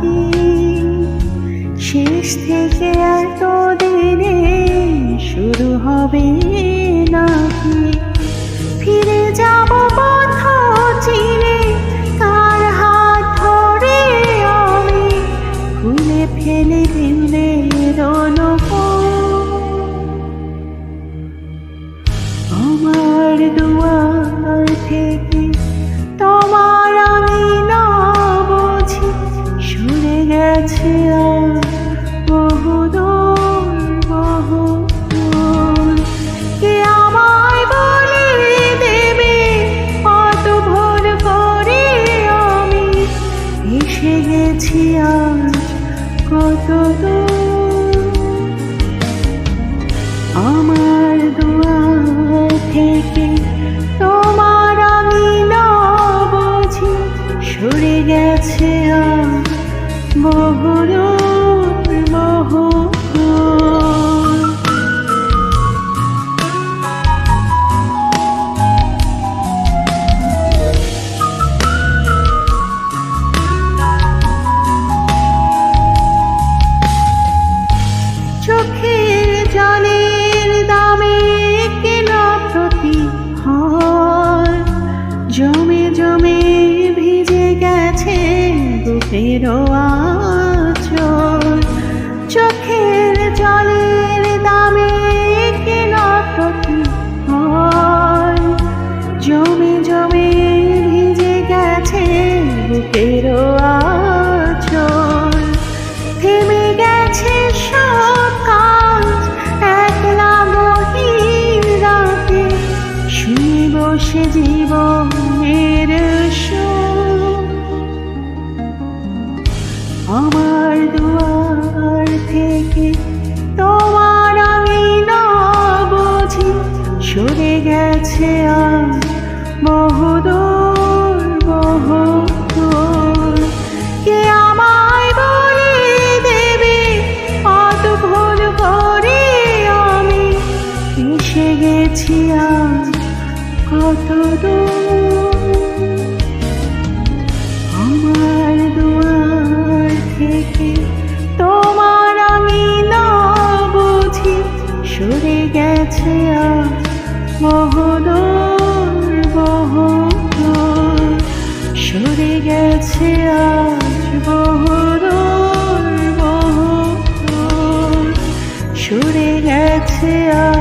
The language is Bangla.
নাকি শেষ থেকে এতদিনে শুরু হবে নাকি ফিরে যাব পথ চিনে কার হাত ধরে আমি খুলে ফেলে দিলে আমার দুয়ার থেকে তোমার আমি না বুঝি সরে গেছে আর বহুদূর বহুদূর কে আমায় বলে দেবে কত ভুল করে আমি এসে গেছি আজ কত দূর আমার দুয়ার থেকে তোমার আমি না বুঝি সরে গেছে আর বহুদূর বহুদূর চোখের জলের দামে কেনা প্রতিহার জমে জমে ভিজে গেছে বুকের আঁচল চোখের জলের দামে কেনা প্রতিহার জমে জমে ভিজে গেছে বুকের আঁচল থেমে গেছে সব কাজ একলা গভীর রাতে শুনে বসে জীবনের সুর আমার দুয়ার থেকে তোমার আমি না বুঝি সরে গেছে আর বহুদূর বহুদূর কে আমায় বলে দেবে কত ভুল করে আমি এসে গেছি আজ কত দূর আমার দুয়ার থেকে তোমার আমি না বুঝি সরে গেছে আজ বহুদূর বহুদূর সরে গেছে আজ বহুদূর বহুদূর সরে গেছে আজ